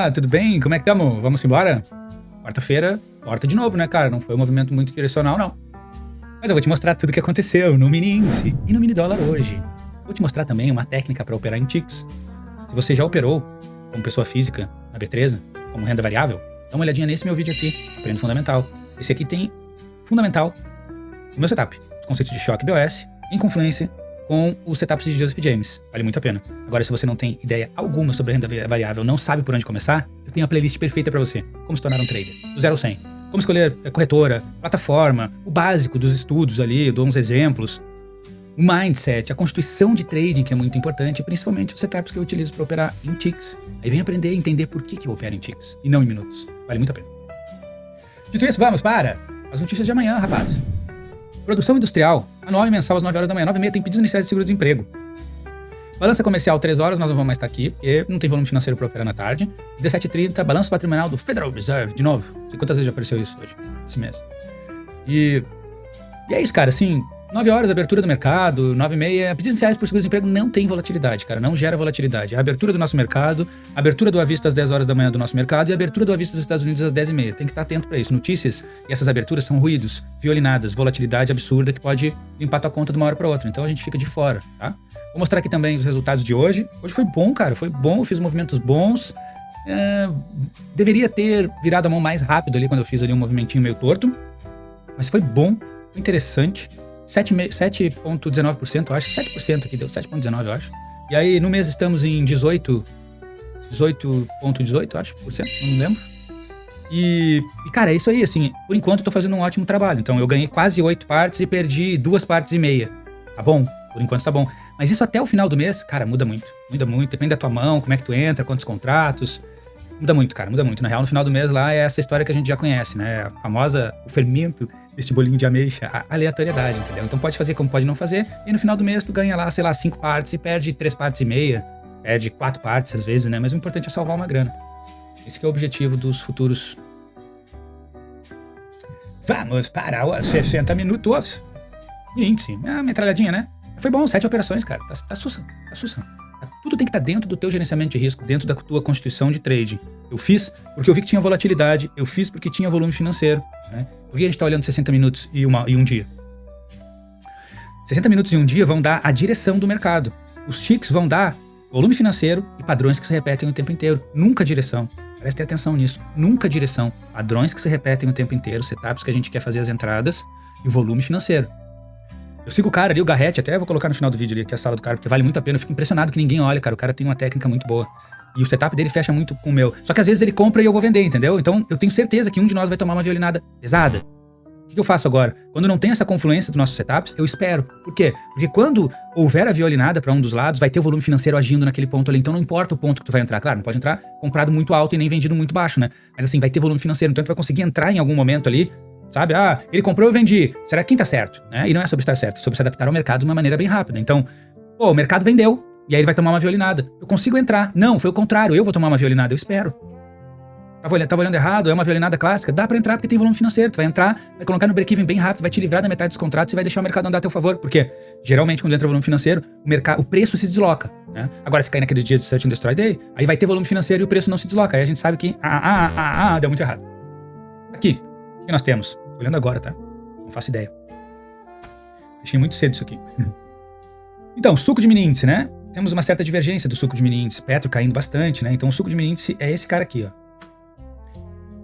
Opa, tudo bem? Como é que tamo? Vamos embora? Quarta-feira, porta de novo, né, cara? Não foi um movimento muito direcional, não. Mas eu vou te mostrar tudo o que aconteceu no mini índice e no mini dólar hoje. Vou te mostrar também uma técnica para operar em ticks. Se você já operou como pessoa física na B3, como renda variável, dá uma olhadinha nesse meu vídeo aqui, Aprenda Fundamental. Esse aqui tem fundamental o meu setup, os conceitos de choque BOS, em confluência com os setups de Joseph James. Vale muito a pena. Agora, se você não tem ideia alguma sobre renda variável, não sabe por onde começar, eu tenho a playlist perfeita para você. Como se tornar um trader, do 0 ao 100. Como escolher corretora, plataforma, o básico dos estudos ali, eu dou uns exemplos. O mindset, a constituição de trading, que é muito importante, e principalmente os setups que eu utilizo para operar em ticks. Aí vem aprender a entender por que eu opero em ticks e não em minutos. Vale muito a pena. Dito isso, vamos para as notícias de amanhã, rapaz. Produção industrial, anual e mensal às 9 horas da manhã, 9h30 tem pedidos iniciais de seguro-desemprego. Balança comercial, 3 horas, nós não vamos mais estar aqui, porque não tem volume financeiro para operar na tarde. 17h30, balanço patrimonial do Federal Reserve, de novo. Não sei quantas vezes já apareceu isso hoje, esse mês. E é isso, cara, assim, 9 horas, abertura do mercado, 9h30, pedidos iniciais por seguro-desemprego não tem volatilidade, cara, não gera volatilidade. A abertura do nosso mercado, a abertura do avista às 10 horas da manhã do nosso mercado e a abertura do avista dos Estados Unidos às 10h30. Tem que estar atento para isso. Notícias e essas aberturas são ruídos, violinadas, volatilidade absurda que pode limpar tua conta de uma hora para outra. Então a gente fica de fora, tá? Vou mostrar aqui também os resultados de hoje. Hoje foi bom, cara, foi bom, eu fiz movimentos bons. Deveria ter virado a mão mais rápido ali quando eu fiz ali um movimentinho meio torto. Mas foi bom, foi interessante. 7,19%, eu acho. 7% aqui deu, 7,19%, eu acho. E aí, no mês estamos em 18,18%, acho, por cento, não me lembro. E, cara, é isso aí, assim, por enquanto eu tô fazendo um ótimo trabalho. Então, eu ganhei quase 8 partes e perdi 2 partes e meia. Tá bom? Por enquanto tá bom. Mas isso até o final do mês, cara, muda muito. Muda muito, depende da tua mão, como é que tu entra, quantos contratos. Muda muito, cara, muda muito. Na real, no final do mês lá é essa história que a gente já conhece, né? A famosa, o fermento deste bolinho de ameixa, a aleatoriedade, entendeu? Então pode fazer como pode não fazer, e no final do mês tu ganha lá, sei lá, 5 partes e perde 3 partes e meia, perde 4 partes às vezes, né? Mas o importante é salvar uma grana. Esse que é o objetivo dos futuros. Vamos para os 60 minutos. Índice, metralhadinha, né? Foi bom, 7 operações, cara. Tá sussa. Tudo tem que estar dentro do teu gerenciamento de risco, dentro da tua constituição de trade. Eu fiz porque eu vi que tinha volatilidade, eu fiz porque tinha volume financeiro, né? Por que a gente está olhando 60 minutos e um dia? 60 minutos e um dia vão dar a direção do mercado. Os ticks vão dar volume financeiro e padrões que se repetem o tempo inteiro. Nunca direção. Preste atenção nisso. Nunca direção. Padrões que se repetem o tempo inteiro, setups que a gente quer fazer as entradas e o volume financeiro. Eu sigo o cara ali, o Garrett, até vou colocar no final do vídeo ali, que é a sala do cara, porque vale muito a pena. Eu fico impressionado que ninguém olha, cara. O cara tem uma técnica muito boa. E o setup dele fecha muito com o meu. Só que às vezes ele compra e eu vou vender, entendeu? Então eu tenho certeza que um de nós vai tomar uma violinada pesada. O que eu faço agora? Quando não tem essa confluência dos nossos setups, eu espero. Por quê? Porque quando houver a violinada para um dos lados, vai ter o volume financeiro agindo naquele ponto ali. Então não importa o ponto que tu vai entrar. Claro, não pode entrar comprado muito alto e nem vendido muito baixo, né? Mas assim, vai ter volume financeiro. Então tu vai conseguir entrar em algum momento ali, sabe? Ah, ele comprou, eu vendi. Será que quem tá certo? Né? E não é sobre estar certo, é sobre se adaptar ao mercado de uma maneira bem rápida. Então, o mercado vendeu. E aí ele vai tomar uma violinada. Eu consigo entrar. Não, foi o contrário. Eu vou tomar uma violinada. Eu espero. Tava olhando errado. É uma violinada clássica. Dá pra entrar porque tem volume financeiro. Tu vai entrar, vai colocar no break-even bem rápido, vai te livrar da metade dos contratos e vai deixar o mercado andar a teu favor. Por quê? Geralmente, quando entra volume financeiro, o preço se desloca. Né? Agora, se cair naqueles dias de Search and Destroy Day, aí vai ter volume financeiro e o preço não se desloca. Aí a gente sabe que deu muito errado. Aqui, o que nós temos? Tô olhando agora, tá? Não faço ideia. Achei muito cedo isso aqui. Então, suco de mini índice, né? Temos uma certa divergência do suco de mini índice. Petro caindo bastante, né? Então o suco de mini índice é esse cara aqui, ó.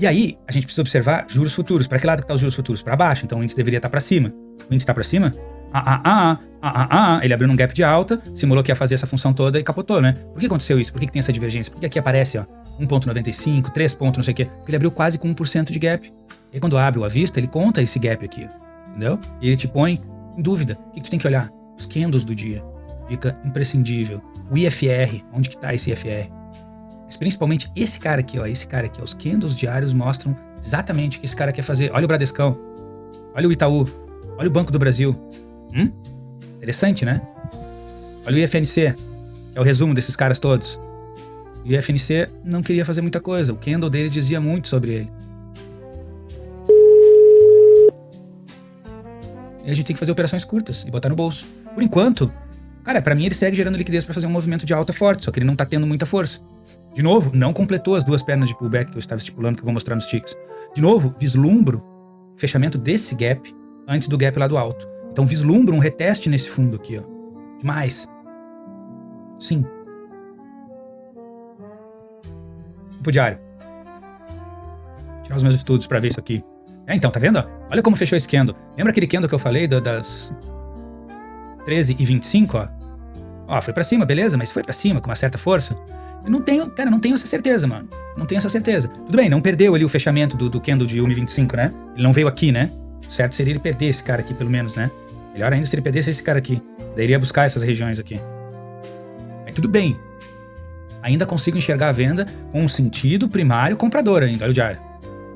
E aí, a gente precisa observar juros futuros. Para que lado que tá os juros futuros? Para baixo. Então o índice deveria estar para cima. O índice tá para ccima? Ele abriu num gap de alta, simulou que ia fazer essa função toda e capotou, né? Por que aconteceu isso? Por que tem essa divergência? Por que aqui aparece, ó, 1,95, 3 pontos, não sei o quê? Porque ele abriu quase com 1% de gap. E aí quando abre o avista, ele conta esse gap aqui, entendeu? E ele te põe em dúvida. O que tu tem que olhar? Os candles do dia. Dica imprescindível. O IFR. Onde que tá esse IFR? Mas principalmente esse cara aqui, ó. Esse cara aqui, ó. Os candles diários mostram exatamente o que esse cara quer fazer. Olha o Bradescão. Olha o Itaú. Olha o Banco do Brasil. Interessante, né? Olha o IFNC. Que é o resumo desses caras todos. O IFNC não queria fazer muita coisa. O candle dele dizia muito sobre ele. E a gente tem que fazer operações curtas e botar no bolso. Por enquanto, cara, pra mim ele segue gerando liquidez pra fazer um movimento de alta forte, só que ele não tá tendo muita força. De novo, não completou as duas pernas de pullback que eu estava estipulando, que eu vou mostrar nos ticks. De novo, vislumbro o fechamento desse gap antes do gap lá do alto. Então vislumbro um reteste nesse fundo aqui, ó. Demais. Sim. Tipo diário. Tirar os meus estudos pra ver isso aqui. Então, tá vendo? Ó? Olha como fechou esse candle. Lembra aquele candle que eu falei das 13h25, ó? Ó, foi pra cima, beleza, mas foi pra cima com uma certa força. Eu não tenho, cara, não tenho essa certeza, mano. Não tenho essa certeza. Tudo bem, não perdeu ali o fechamento do candle de 1,25, né? Ele não veio aqui, né? O certo seria ele perder esse cara aqui, pelo menos, né? Melhor ainda se ele perdesse esse cara aqui. Daí iria buscar essas regiões aqui. Mas tudo bem. Ainda consigo enxergar a venda com um sentido primário comprador ainda. Olha o diário.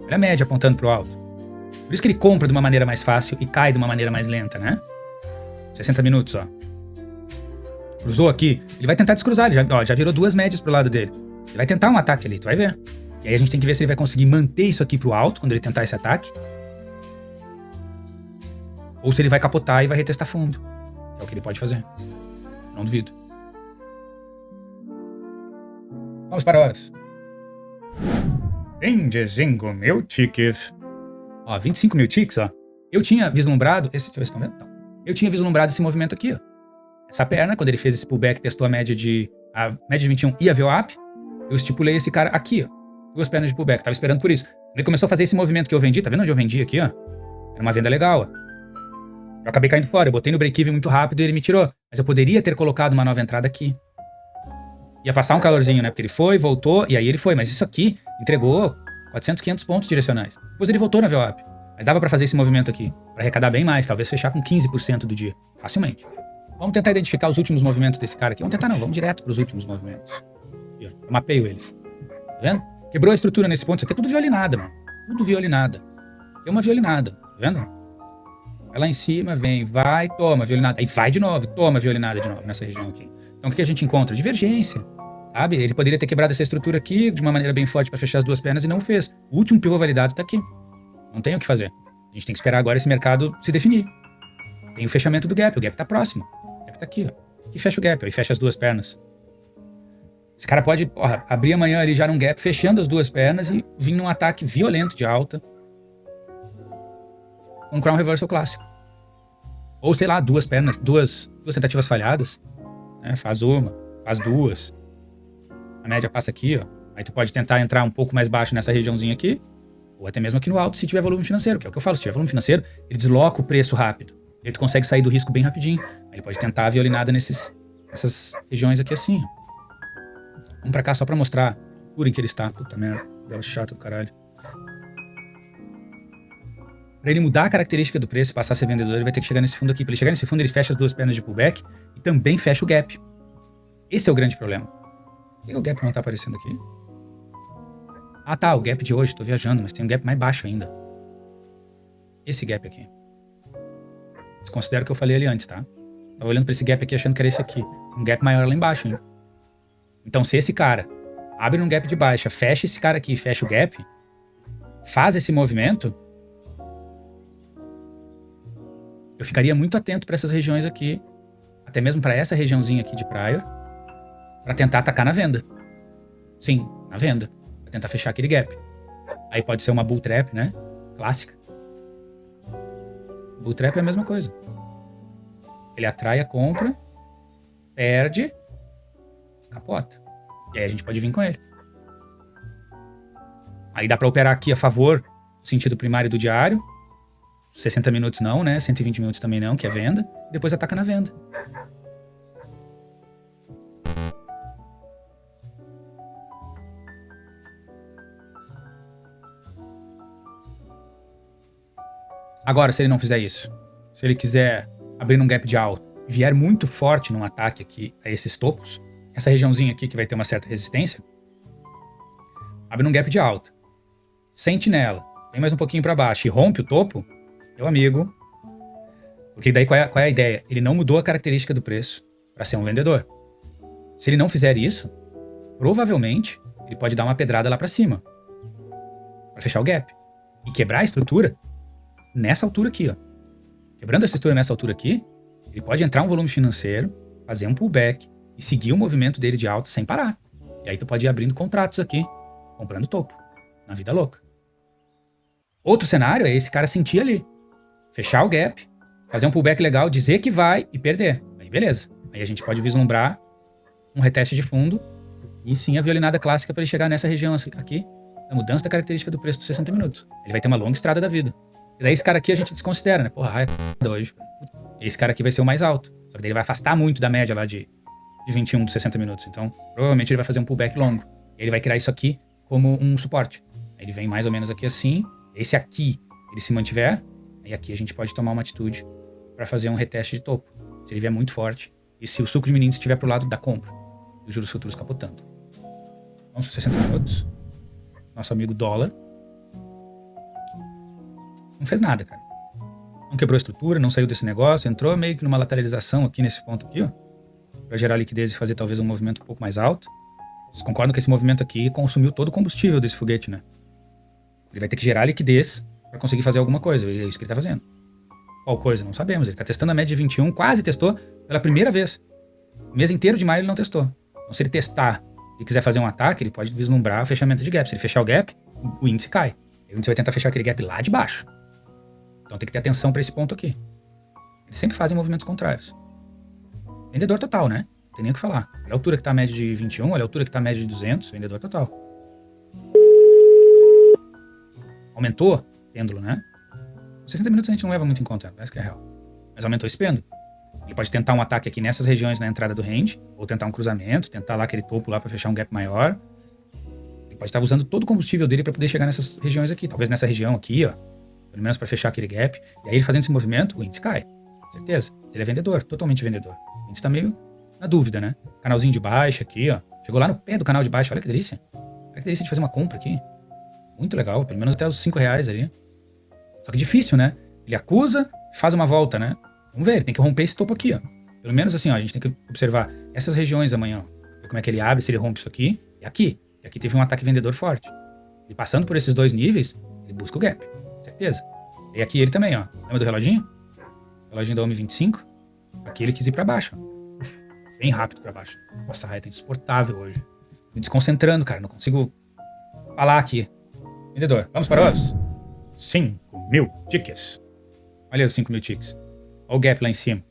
Olha a média apontando pro alto. Por isso que ele compra de uma maneira mais fácil e cai de uma maneira mais lenta, né? 60 minutos, ó. Cruzou aqui. Ele vai tentar descruzar. Ele já virou duas médias pro lado dele. Ele vai tentar um ataque ali, tu vai ver. E aí a gente tem que ver se ele vai conseguir manter isso aqui pro alto quando ele tentar esse ataque. Ou se ele vai capotar e vai retestar fundo. É o que ele pode fazer. Não duvido. Vamos para horas. Em 25 mil ticks. Ó, 25 mil ticks, ó. Eu tinha vislumbrado... Deixa eu ver se estão vendo. Eu tinha vislumbrado esse movimento aqui, ó. Essa perna, quando ele fez esse pullback, testou a média de 21 e a VWAP, eu estipulei esse cara aqui, ó. Duas pernas de pullback. Tava esperando por isso. Quando ele começou a fazer esse movimento que eu vendi, tá vendo onde eu vendi aqui, ó? Era uma venda legal, ó. Eu acabei caindo fora. Eu botei no break-even muito rápido e ele me tirou. Mas eu poderia ter colocado uma nova entrada aqui. Ia passar um calorzinho, né? Porque ele foi, voltou, e aí ele foi. Mas isso aqui entregou 400, 500 pontos direcionais. Depois ele voltou na VWAP. Mas dava pra fazer esse movimento aqui. Pra arrecadar bem mais. Talvez fechar com 15% do dia. Facilmente. Vamos tentar identificar os últimos movimentos desse cara aqui. Vamos tentar não. Vamos direto pros últimos movimentos. Aqui, ó. Eu mapeio eles. Tá vendo? Quebrou a estrutura nesse ponto. Isso aqui é tudo violinada, mano. Tudo violinada. Tem uma violinada. Tá vendo? Vai lá em cima, vem, vai, toma, violinada. Aí vai de novo, toma, violinada de novo nessa região aqui. Então o que a gente encontra? Divergência, sabe? Ele poderia ter quebrado essa estrutura aqui de uma maneira bem forte para fechar as duas pernas e não fez. O último pivô validado tá aqui. Não tem o que fazer. A gente tem que esperar agora esse mercado se definir. Tem o fechamento do gap, o gap tá próximo. O gap tá aqui, ó. E fecha o gap, ó, e fecha as duas pernas. Esse cara pode, abrir amanhã ali já num gap, fechando as duas pernas e vir num ataque violento de alta. Um crown reversal clássico. Ou, sei lá, duas pernas, duas tentativas falhadas. Né? Faz uma, faz duas. A média passa aqui, ó. Aí tu pode tentar entrar um pouco mais baixo nessa regiãozinha aqui. Ou até mesmo aqui no alto, se tiver volume financeiro. Que é o que eu falo, se tiver volume financeiro, ele desloca o preço rápido. E aí tu consegue sair do risco bem rapidinho. Aí ele pode tentar a violinada nessas regiões aqui assim, ó. Vamos pra cá só pra mostrar a cura em que ele está. Puta merda, bela chata do caralho. Para ele mudar a característica do preço e passar a ser vendedor, ele vai ter que chegar nesse fundo aqui. Para ele chegar nesse fundo, ele fecha as duas pernas de pullback e também fecha o gap. Esse é o grande problema. Por que o gap não tá aparecendo aqui? Ah tá, o gap de hoje, tô viajando, mas tem um gap mais baixo ainda. Esse gap aqui. Desconsidera o que eu falei ali antes, tá? Tava olhando para esse gap aqui achando que era esse aqui. Tem um gap maior lá embaixo, hein? Então se esse cara abre um gap de baixa, fecha esse cara aqui e fecha o gap, faz esse movimento, eu ficaria muito atento para essas regiões aqui, até mesmo para essa regiãozinha aqui de prior, para tentar atacar na venda. Sim, na venda. Pra tentar fechar aquele gap. Aí pode ser uma bull trap, né? Clássica. Bull trap é a mesma coisa. Ele atrai a compra, perde, capota. E aí a gente pode vir com ele. Aí dá para operar aqui a favor do sentido primário do diário. 60 minutos não, né? 120 minutos também não, que é venda. Depois ataca na venda. Agora, se ele não fizer isso, se ele quiser abrir um gap de alta e vier muito forte num ataque aqui a esses topos, essa regiãozinha aqui que vai ter uma certa resistência, abre um gap de alta, sente nela, vem mais um pouquinho para baixo e rompe o topo, meu amigo, porque daí qual é a ideia? Ele não mudou a característica do preço para ser um vendedor. Se ele não fizer isso, provavelmente ele pode dar uma pedrada lá para cima para fechar o gap e quebrar a estrutura nessa altura aqui, ó. Quebrando a estrutura nessa altura aqui, ele pode entrar um volume financeiro, fazer um pullback e seguir o movimento dele de alta sem parar. E aí tu pode ir abrindo contratos aqui, comprando topo, na vida louca. Outro cenário é esse cara sentir ali, fechar o gap, fazer um pullback legal, dizer que vai e perder. Aí beleza. Aí a gente pode vislumbrar um reteste de fundo e sim a violinada clássica para ele chegar nessa região aqui, a mudança da característica do preço dos 60 minutos. Ele vai ter uma longa estrada da vida. E daí esse cara aqui a gente desconsidera, né? Porra, raia hoje. Esse cara aqui vai ser o mais alto. Só que daí ele vai afastar muito da média lá de 21 dos 60 minutos. Então, provavelmente ele vai fazer um pullback longo. Ele vai criar isso aqui como um suporte. Ele vem mais ou menos aqui assim. Esse aqui, ele se mantiver, aí aqui a gente pode tomar uma atitude para fazer um reteste de topo. Se ele vier muito forte. E se o suco de menino estiver pro lado da compra. E os juros futuros capotando. Vamos para 60 minutos. Nosso amigo dólar. Não fez nada, cara. Não quebrou a estrutura, não saiu desse negócio. Entrou meio que numa lateralização aqui nesse ponto aqui, ó. Para gerar liquidez e fazer talvez um movimento um pouco mais alto. Vocês concordam que esse movimento aqui consumiu todo o combustível desse foguete, né? Ele vai ter que gerar liquidez para conseguir fazer alguma coisa. E é isso que ele tá fazendo. Qual coisa? Não sabemos. Ele tá testando a média de 21, quase testou pela primeira vez. O mês inteiro de maio ele não testou. Então se ele testar e quiser fazer um ataque, ele pode vislumbrar o fechamento de gap. Se ele fechar o gap, o índice cai. O índice vai tentar fechar aquele gap lá de baixo. Então tem que ter atenção para esse ponto aqui. Eles sempre fazem movimentos contrários. Vendedor total, né? Não tem nem o que falar. Olha a altura que tá a média de 21, olha a altura que tá a média de 200, vendedor total. Aumentou pêndulo, né? 60 minutos a gente não leva muito em conta, parece que é real. Mas aumentou esse pêndulo. Ele pode tentar um ataque aqui nessas regiões na entrada do range, ou tentar um cruzamento, tentar lá aquele topo lá para fechar um gap maior. Ele pode estar usando todo o combustível dele para poder chegar nessas regiões aqui. Talvez nessa região aqui, ó. Pelo menos para fechar aquele gap. E aí ele fazendo esse movimento, o índice cai. Certeza. Se ele é vendedor, totalmente vendedor. O índice tá meio na dúvida, né? Canalzinho de baixa aqui, ó. Chegou lá no pé do canal de baixa, olha que delícia. Olha que delícia de fazer uma compra aqui. Muito legal, pelo menos até os R$5 ali. Só que difícil, né? Ele acusa, faz uma volta, né? Vamos ver, ele tem que romper esse topo aqui, ó. Pelo menos assim, ó, a gente tem que observar essas regiões amanhã, ó. Ver como é que ele abre, se ele rompe isso aqui. E aqui. E aqui teve um ataque vendedor forte. Ele passando por esses dois níveis, ele busca o gap. Certeza. E aqui ele também, ó. Lembra do reloginho? Reloginho da 1,25. Aqui ele quis ir pra baixo, ó. Uf, bem rápido pra baixo. Nossa, a raia tá insuportável hoje. Me desconcentrando, cara. Não consigo falar aqui. Vendedor, vamos para os 5.000 tickets. Olha aí os 5.000 tickets. Olha o gap lá em cima.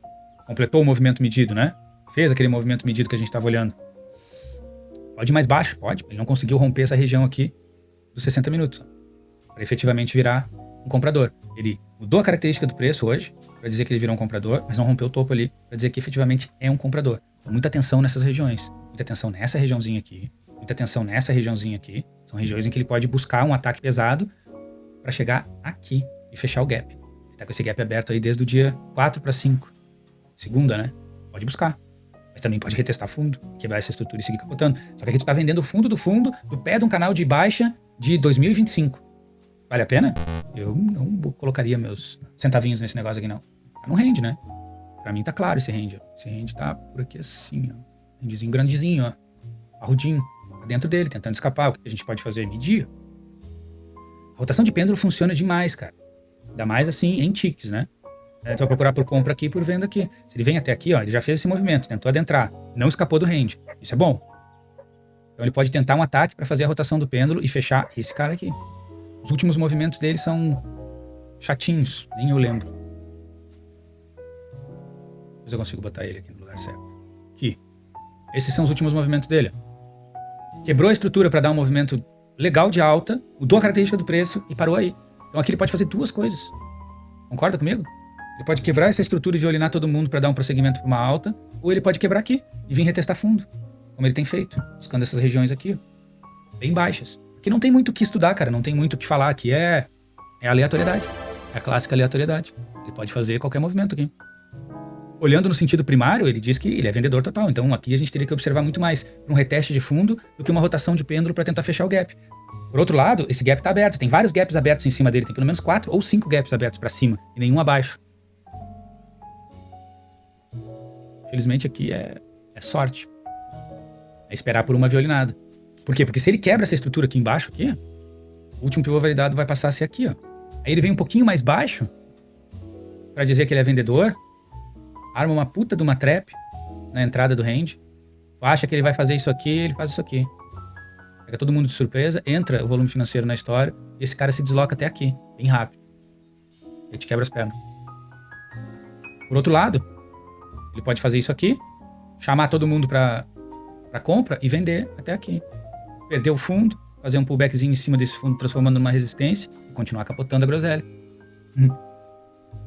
Completou o movimento medido, né? Fez aquele movimento medido que a gente estava olhando. Pode ir mais baixo? Pode. Ele não conseguiu romper essa região aqui dos 60 minutos. Para efetivamente virar um comprador. Ele mudou a característica do preço hoje, para dizer que ele virou um comprador, mas não rompeu o topo ali, para dizer que efetivamente é um comprador. Então, muita atenção nessas regiões. Muita atenção nessa regiãozinha aqui. Muita atenção nessa regiãozinha aqui. São regiões em que ele pode buscar um ataque pesado para chegar aqui e fechar o gap. Ele tá com esse gap aberto aí desde o dia 4 para 5. Segunda, né? Pode buscar. Mas também pode retestar fundo, quebrar essa estrutura e seguir capotando. Só que aqui tu tá vendendo o fundo do pé de um canal de baixa de 2025. Vale a pena? Eu não colocaria meus centavinhos nesse negócio aqui, não. Tá no range, né? Pra mim tá claro esse range, ó. Esse range tá por aqui assim, ó. Rangezinho grandezinho, ó. Parrudinho. Tá dentro dele, tentando escapar. O que a gente pode fazer? Medir. A rotação de pêndulo funciona demais, cara. Ainda mais assim em ticks, né? Tu vai procurar por compra aqui e por venda aqui. Se ele vem até aqui, ó, ele já fez esse movimento, tentou adentrar, não escapou do range. Isso é bom. Então ele pode tentar um ataque para fazer a rotação do pêndulo e fechar esse cara aqui. Os últimos movimentos dele são chatinhos, nem eu lembro. Depois eu consigo botar ele aqui no lugar certo. Aqui. Esses são os últimos movimentos dele. Quebrou a estrutura para dar um movimento legal de alta, mudou a característica do preço e parou aí. Então aqui ele pode fazer duas coisas. Concorda comigo? Ele pode quebrar essa estrutura e violinar todo mundo para dar um prosseguimento para uma alta, ou ele pode quebrar aqui e vir retestar fundo, como ele tem feito, buscando essas regiões aqui, ó, bem baixas. Aqui não tem muito o que estudar, cara, não tem muito o que falar. Aqui é aleatoriedade, é a clássica aleatoriedade. Ele pode fazer qualquer movimento aqui. Olhando no sentido primário, ele diz que ele é vendedor total. Então aqui a gente teria que observar muito mais um reteste de fundo do que uma rotação de pêndulo para tentar fechar o gap. Por outro lado, esse gap está aberto. Tem vários gaps abertos em cima dele. Tem pelo menos 4 ou 5 gaps abertos para cima e nenhum abaixo. Felizmente aqui é sorte. É esperar por uma violinada. Por quê? Porque se ele quebra essa estrutura aqui embaixo, aqui, o último pivô validado vai passar a ser aqui, ó. Aí ele vem um pouquinho mais baixo para dizer que ele é vendedor. Arma uma puta de uma trap na entrada do range. Tu acha que ele vai fazer isso aqui, ele faz isso aqui. pega todo mundo de surpresa, entra o volume financeiro na história, e esse cara se desloca até aqui, bem rápido. E te quebra as pernas. Por outro lado, ele pode fazer isso aqui, chamar todo mundo pra compra e vender até aqui. Perder o fundo, fazer um pullbackzinho em cima desse fundo, transformando numa resistência e continuar capotando a groselha.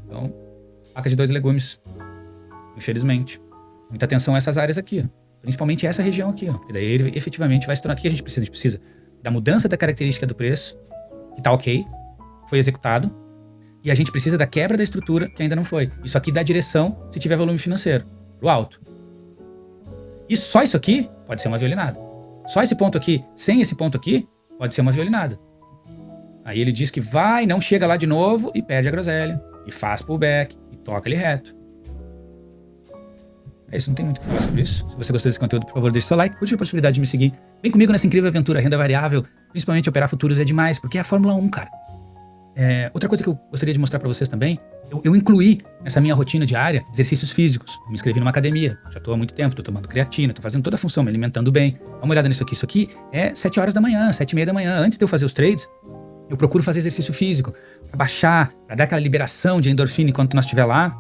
Então, faca de dois legumes. Infelizmente. Muita atenção a essas áreas aqui, ó. Principalmente essa região aqui, ó. Porque daí ele efetivamente vai se tornar... O que a gente precisa? A gente precisa da mudança da característica do preço, que tá ok, foi executado, e a gente precisa da quebra da estrutura, que ainda não foi. Isso aqui dá direção se tiver volume financeiro, pro alto. E só isso aqui pode ser uma violinada. Só esse ponto aqui, sem esse ponto aqui, pode ser uma violinada. Aí ele diz que vai, não chega lá de novo e perde a groselha. E faz pullback, e toca ele reto. É isso, não tem muito o que falar sobre isso. Se você gostou desse conteúdo, por favor, deixe seu like, curte a possibilidade de me seguir. Vem comigo nessa incrível aventura, renda variável, principalmente operar futuros é demais, porque é a Fórmula 1, cara. Outra coisa que eu gostaria de mostrar pra vocês também, eu incluí nessa minha rotina diária exercícios físicos. Eu me inscrevi numa academia, já tô há muito tempo, tô tomando creatina, tô fazendo toda a função, me alimentando bem. Dá uma olhada nisso aqui. Isso aqui é 7 horas da manhã, 7:30 da manhã. Antes de eu fazer os trades, eu procuro fazer exercício físico, pra baixar, pra dar aquela liberação de endorfina enquanto nós estiver lá,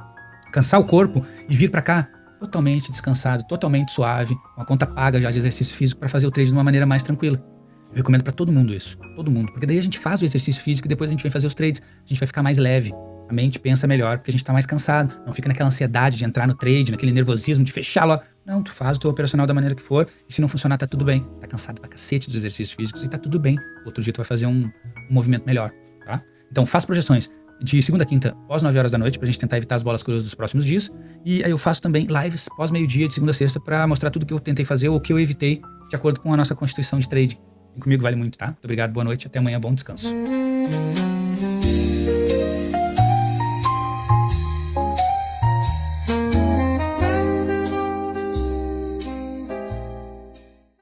cansar o corpo e vir pra cá totalmente descansado, totalmente suave, com a conta paga já de exercício físico pra fazer o trade de uma maneira mais tranquila. Eu recomendo pra todo mundo isso, todo mundo, porque daí a gente faz o exercício físico e depois a gente vem fazer os trades, a gente vai ficar mais leve, a mente pensa melhor, porque a gente tá mais cansado, não fica naquela ansiedade de entrar no trade, naquele nervosismo de fechar lá. Não, tu faz o teu operacional da maneira que for, e se não funcionar tá tudo bem. Tá cansado pra cacete dos exercícios físicos e tá tudo bem. Outro dia tu vai fazer um movimento melhor, tá? Então faz projeções de segunda a quinta, pós 9 horas da noite, pra gente tentar evitar as bolas curiosas dos próximos dias. E aí eu faço também lives pós meio-dia, de segunda a sexta, pra mostrar tudo que eu tentei fazer ou que eu evitei, de acordo com a nossa constituição de trade. Vem comigo, vale muito, tá? Muito obrigado, boa noite, até amanhã, bom descanso.